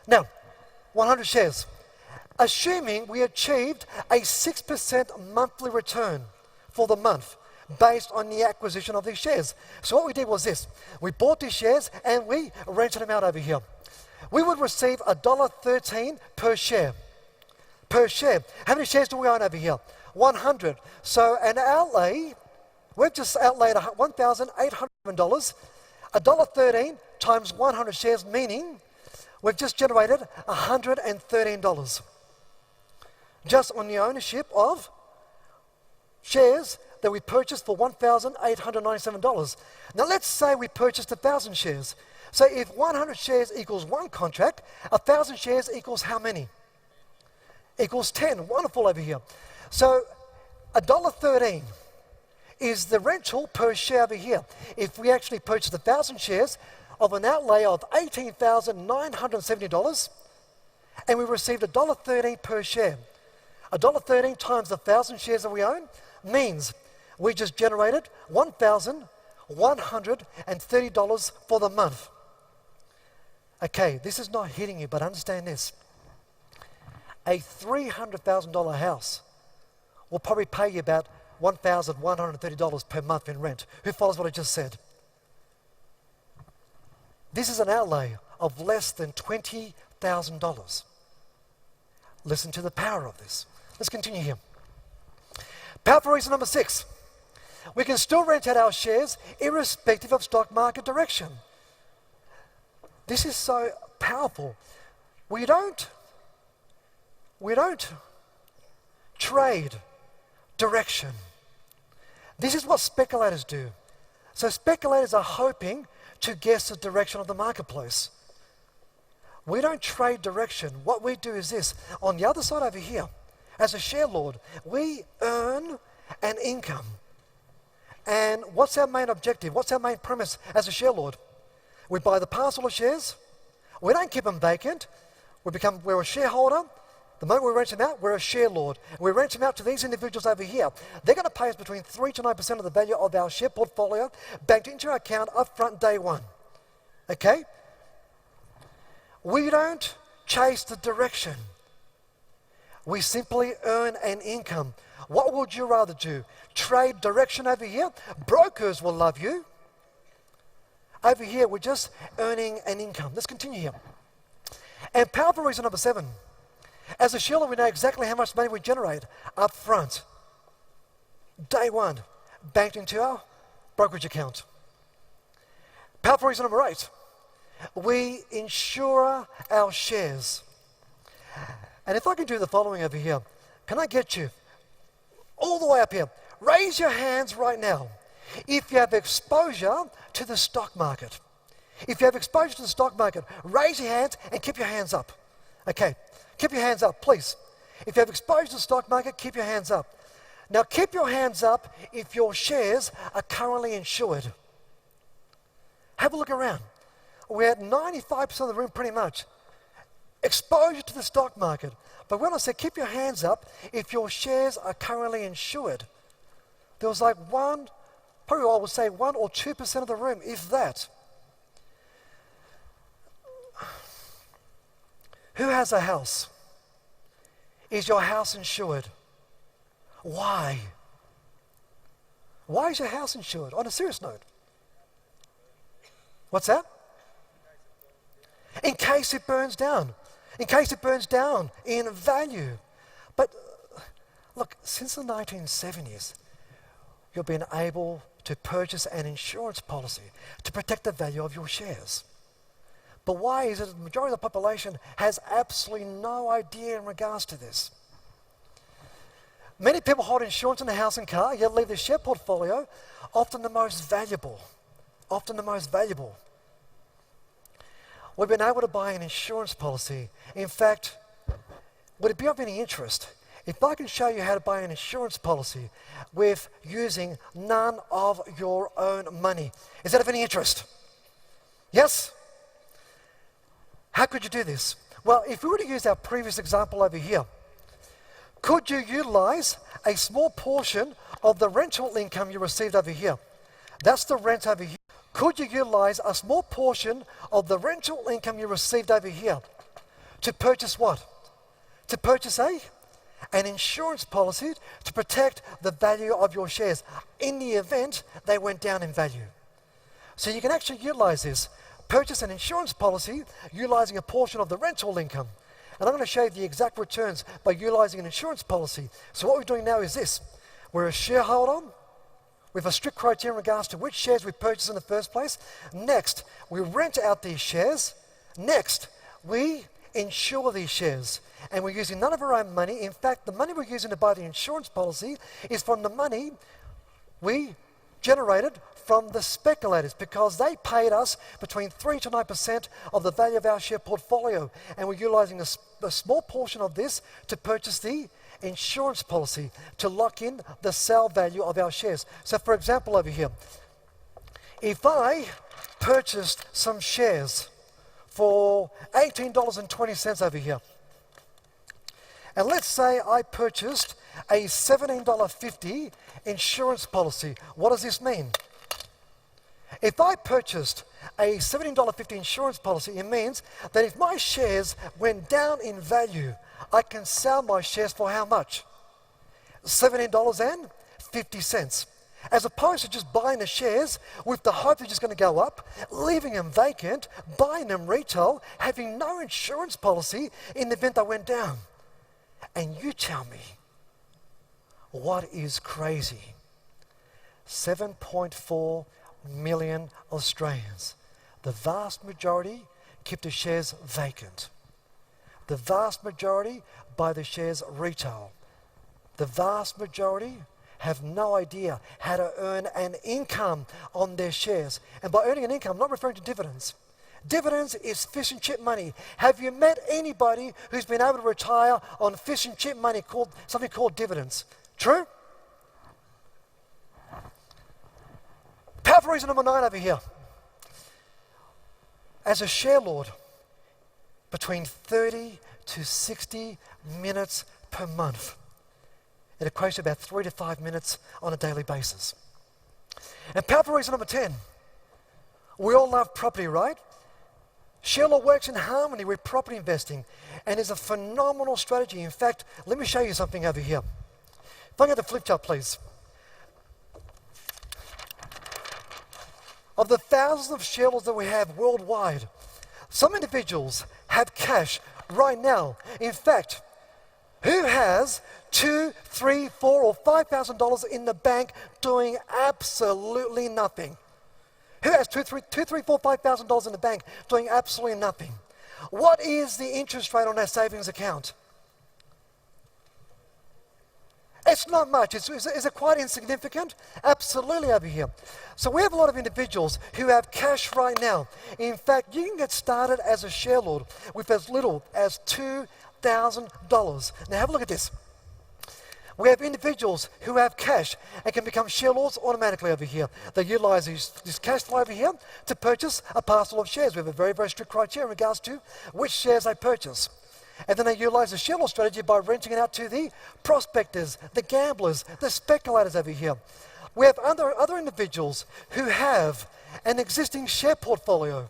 Now, 100 shares. Assuming we achieved a 6% monthly return for the month based on the acquisition of these shares. So what we did was this. We bought these shares and we rented them out over here. We would receive $1.13 per share. Per share. How many shares do we own over here? 100. So an outlay, we've just outlaid $1,800. $1.13 times 100 shares, meaning we've just generated $113. Just on the ownership of shares that we purchased for $1,897. Now let's say we purchased 1,000 shares. So if 100 shares equals 1 contract, 1,000 shares equals how many? Equals 10. Wonderful over here. So $1.13 is the rental per share over here. If we actually purchased 1,000 shares of an outlay of $18,970 and we received $1.13 per share, $1.13 times the 1,000 shares that we own means we just generated $1,130 for the month. Okay, this is not hitting you, but understand this. A $300,000 house will probably pay you about $1,130 per month in rent. Who follows what I just said? This is an outlay of less than $20,000. Listen to the power of this. Let's continue here. Powerful reason number 6. We can still rent out our shares irrespective of stock market direction. This is so powerful. We don't trade direction. This is what speculators do. So speculators are hoping to guess the direction of the marketplace. We don't trade direction. What we do is this. On the other side over here, as a share lord, we earn an income. And what's our main objective? What's our main premise as a share lord? We buy the parcel of shares. We don't keep them vacant. We're a shareholder. The moment we rent them out, we're a share lord. We rent them out to these individuals over here. They're going to pay us between 3 to 9% of the value of our share portfolio banked into our account upfront day one. Okay? We don't chase the direction. We simply earn an income. What would you rather do? Trade direction over here? Brokers will love you. Over here, we're just earning an income. Let's continue here. And powerful reason number 7. As a share lord, we know exactly how much money we generate up front. Day one, banked into our brokerage account. Powerful reason number 8. We insure our shares. And if I can do the following over here, can I get you all the way up here? Raise your hands right now if you have exposure to the stock market. If you have exposure to the stock market, raise your hands and keep your hands up. Okay, keep your hands up, please. If you have exposure to the stock market, keep your hands up. Now keep your hands up if your shares are currently insured. Have a look around. We're at 95% of the room pretty much. Exposure to the stock market. But when I say keep your hands up if your shares are currently insured, there was like probably I would say 1 or 2% of the room, if that. Who has a house? Is your house insured? Why? Why is your house insured? On a serious note. What's that? In case it burns down. In case it burns down in value. But look, since the 1970s, you've been able to purchase an insurance policy to protect the value of your shares. But why is it the majority of the population has absolutely no idea in regards to this? Many people hold insurance in the house and car, yet leave their share portfolio, often the most valuable. Often the most valuable. We've been able to buy an insurance policy. In fact, would it be of any interest if I can show you how to buy an insurance policy with using none of your own money? Is that of any interest? Yes? How could you do this? Well, if we were to use our previous example over here, could you utilize a small portion of the rental income you received over here? That's the rent over here. Could you utilize a small portion of the rental income you received over here to purchase what? To purchase an insurance policy to protect the value of your shares in the event they went down in value. So you can actually utilize this. Purchase an insurance policy utilizing a portion of the rental income. And I'm going to show you the exact returns by utilizing an insurance policy. So what we're doing now is this. We're a shareholder with a strict criteria in regards to which shares we purchase in the first place. Next, we rent out these shares. Next, we insure these shares. And we're using none of our own money. In fact, the money we're using to buy the insurance policy is from the money we generated from the speculators, because they paid us between 3 to 9% of the value of our share portfolio. And we're utilizing a small portion of this to purchase the insurance policy to lock in the sale value of our shares. So for example over here, if I purchased some shares for $18.20 over here, and let's say I purchased a $17.50 insurance policy, what does this mean? If I purchased a $17.50 insurance policy, it means that if my shares went down in value, I can sell my shares for how much? $17.50. As opposed to just buying the shares with the hope they're just going to go up, leaving them vacant, buying them retail, having no insurance policy in the event they went down. And you tell me, what is crazy? 7.4 million Australians. The vast majority keep the shares vacant. The vast majority buy the shares retail. The vast majority have no idea how to earn an income on their shares. And by earning an income, I'm not referring to dividends. Dividends is fish and chip money. Have you met anybody who's been able to retire on fish and chip money, called something called dividends? True? Powerful reason number 9 over here. As a share lord, between 30 to 60 minutes per month. It equates to about 3 to 5 minutes on a daily basis. And powerful reason number 10. We all love property, right? Share law works in harmony with property investing and is a phenomenal strategy. In fact, let me show you something over here. If I get the flip chart, please. Of the thousands of share laws that we have worldwide, some individuals have cash right now. In fact, who has $2,000, $3,000, $4,000 or $5,000 in the bank doing absolutely nothing? Who has $2,000, $3,000, $4,000, $5,000 in the bank doing absolutely nothing? What is the interest rate on their savings account? It's not much. Is it quite insignificant? Absolutely over here. So we have a lot of individuals who have cash right now. In fact, you can get started as a share lord with as little as $2,000. Now have a look at this. We have individuals who have cash and can become share lords automatically over here. They utilize this cash flow over here to purchase a parcel of shares. We have a very, very strict criteria in regards to which shares they purchase. And then they utilize the share law strategy by renting it out to the prospectors, the gamblers, the speculators over here. We have other individuals who have an existing share portfolio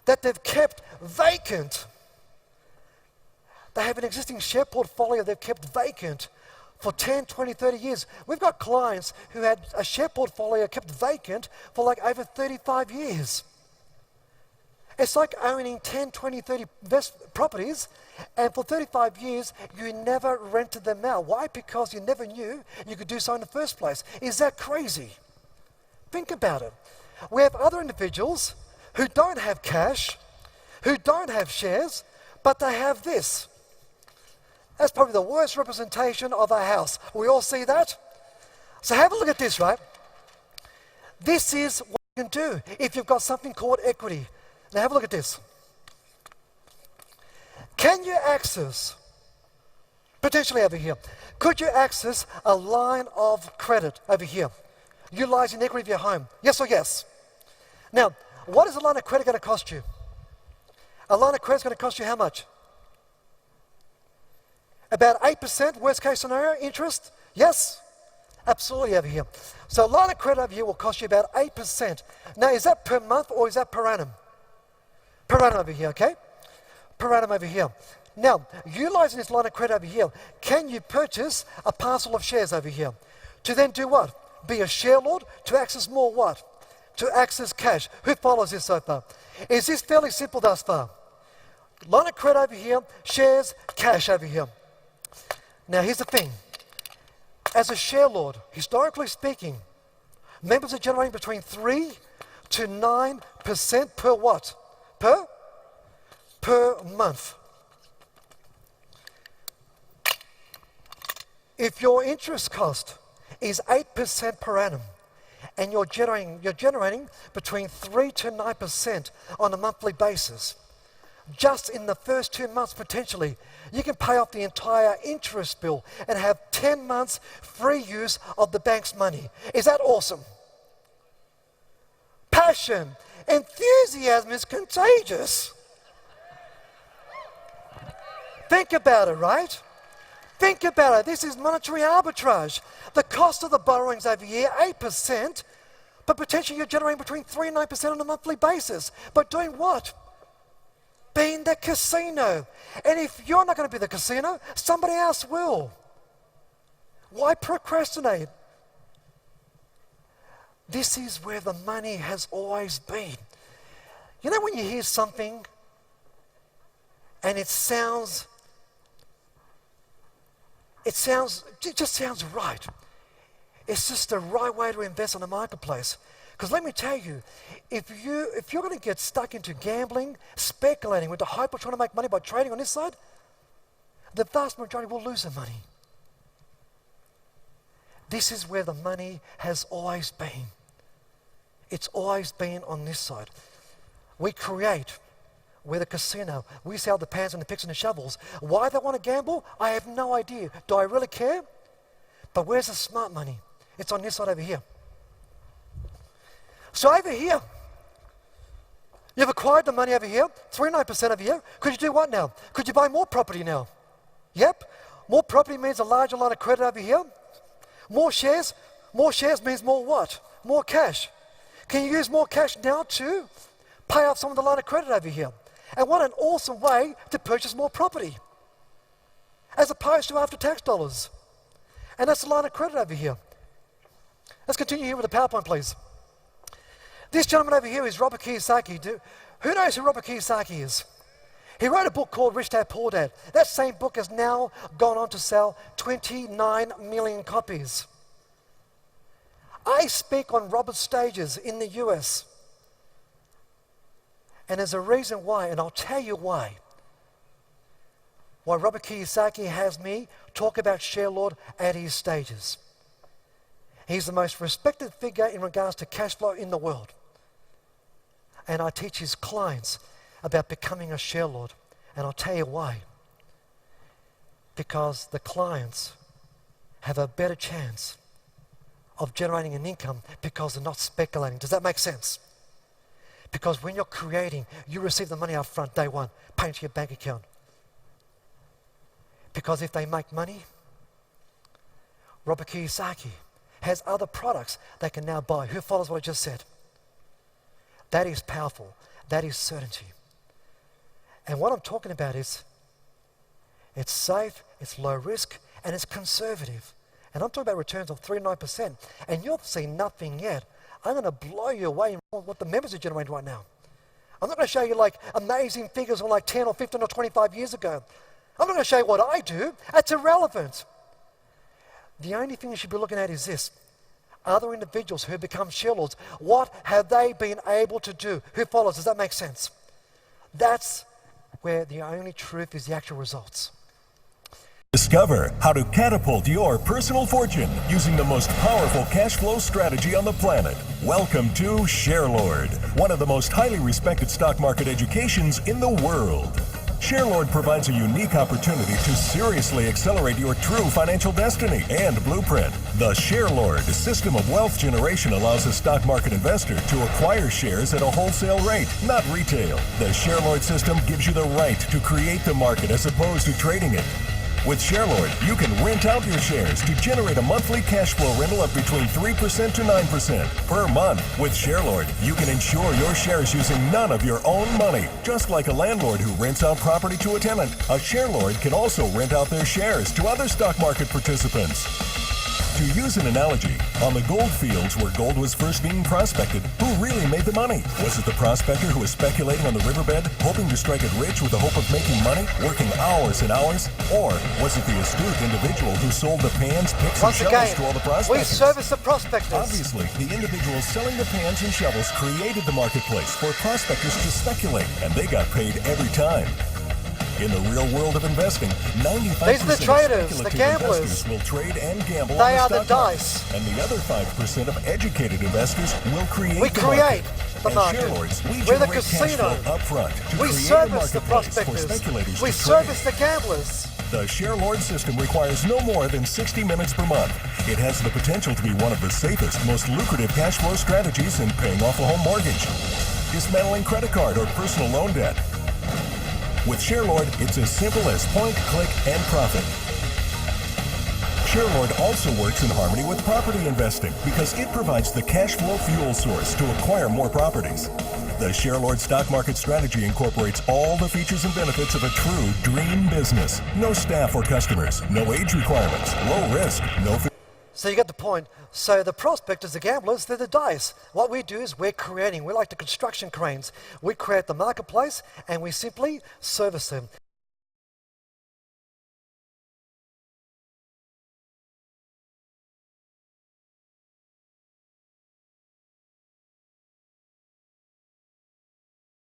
that they've kept vacant. They have an existing share portfolio they've kept vacant for 10, 20, 30 years. We've got clients who had a share portfolio kept vacant for like over 35 years. It's like owning 10, 20, 30 properties, and for 35 years, you never rented them out. Why? Because you never knew you could do so in the first place. Is that crazy? Think about it. We have other individuals who don't have cash, who don't have shares, but they have this. That's probably the worst representation of a house. We all see that? So have a look at this, right? This is what you can do if you've got something called equity. Now have a look at this. Can you access, potentially over here, could you access a line of credit over here, utilizing the equity of your home? Yes or yes? Now, what is a line of credit going to cost you? A line of credit is going to cost you how much? About 8%, worst case scenario, interest? Yes? Absolutely over here. So a line of credit over here will cost you about 8%. Now, is that per month or is that per annum? Per annum over here, okay? Per annum over here. Now, utilizing this line of credit over here, can you purchase a parcel of shares over here? To then do what? Be a share lord? To access more what? To access cash. Who follows this so far? Is this fairly simple thus far? Line of credit over here, shares, cash over here. Now here's the thing. As a share lord, historically speaking, members are generating between 3 to 9% per what? Per month. If your interest cost is 8% per annum, and you're generating between 3 to 9% on a monthly basis, just in the first 2 months potentially, you can pay off the entire interest bill and have 10 months free use of the bank's money. Is that awesome? Passion, enthusiasm is contagious. Think about it, right? Think about it. This is monetary arbitrage. The cost of the borrowings over here, 8%, but potentially you're generating between 3 and 9% on a monthly basis. But doing what? Being the casino. And if you're not going to be the casino, somebody else will. Why procrastinate? This is where the money has always been. You know when you hear something and it just sounds right. It's just the right way to invest in the marketplace. Because let me tell you, if you're going to get stuck into gambling, speculating with the hope of trying to make money by trading on this side, the vast majority will lose their money. This is where the money has always been. It's always been on this side. We create. We're the casino. We sell the pans and the picks and the shovels. Why they want to gamble? I have no idea. Do I really care? But where's the smart money? It's on this side over here. So over here, you've acquired the money over here, 3.9% over here. Could you do what now? Could you buy more property now? Yep. More property means a larger line of credit over here. More shares means more what? More cash. Can you use more cash now to pay off some of the line of credit over here? And what an awesome way to purchase more property, as opposed to after-tax dollars. And that's the line of credit over here. Let's continue here with the PowerPoint, please. This gentleman over here is Robert Kiyosaki. Who knows who Robert Kiyosaki is? He wrote a book called Rich Dad Poor Dad. That same book has now gone on to sell 29 million copies. I speak on Robert's stages in the US. And there's a reason why, and I'll tell you why. Why Robert Kiyosaki has me talk about ShareLord at his stages. He's the most respected figure in regards to cash flow in the world. And I teach his clients about becoming a ShareLord. And I'll tell you why. Because the clients have a better chance of generating an income because they're not speculating. Does that make sense? Because when you're creating, you receive the money up front, day one, pay into your bank account. Because if they make money, Robert Kiyosaki has other products they can now buy. Who follows what I just said? That is powerful. That is certainty. And what I'm talking about is it's safe, it's low risk, and it's conservative. And I'm talking about returns of 3.9%. And you'll see nothing yet. I'm going to blow you away in what the members are generating right now. I'm not going to show you like amazing figures from like 10 or 15 or 25 years ago. I'm not going to show you what I do. That's irrelevant. The only thing you should be looking at is this. other individuals who become shareholders, what have they been able to do? Who follows? Does that make sense? That's where the only truth is the actual results. Discover how to catapult your personal fortune using the most powerful cash flow strategy on the planet. Welcome to ShareLord, one of the most highly respected stock market educations in the world. ShareLord provides a unique opportunity to seriously accelerate your true financial destiny and blueprint. The ShareLord system of wealth generation allows a stock market investor to acquire shares at a wholesale rate, not retail. The ShareLord system gives you the right to create the market as opposed to trading it. With ShareLord, you can rent out your shares to generate a monthly cash flow rental of between 3% to 9% per month. With ShareLord, you can insure your shares using none of your own money. Just like a landlord who rents out property to a tenant, a ShareLord can also rent out their shares to other stock market participants. To use an analogy, on the gold fields where gold was first being prospected, who really made the money? Was it the prospector who was speculating on the riverbed, hoping to strike it rich with the hope of making money, working hours and hours? Or was it the astute individual who sold the pans, picks, and shovels to all the prospectors? We service the prospectors. Obviously, the individuals selling the pans and shovels created the marketplace for prospectors to speculate, and they got paid every time. In the real world of investing, 95% These are the traders, of speculative the gamblers. investors will trade and gamble They on are the the stock market. dice. And the other 5% of educated investors will create We the create market. the As market. ShareLords, we We're the generate cash casino. flow up front to We create a service the marketplace for prospectors. speculators We to service trade. the gamblers. The ShareLord system requires no more than 60 minutes per month. It has the potential to be one of the safest, most lucrative cash flow strategies in paying off a home mortgage, dismantling credit card or personal loan debt. With ShareLord, it's as simple as point, click, and profit. ShareLord also works in harmony with property investing because it provides the cash flow fuel source to acquire more properties. The ShareLord stock market strategy incorporates all the features and benefits of a true dream business. No staff or customers, no age requirements, low risk, no fee. So you get the point. So the prospectors, the gamblers, they're the dice. What we do is we're like the construction cranes. We create the marketplace and we simply service them.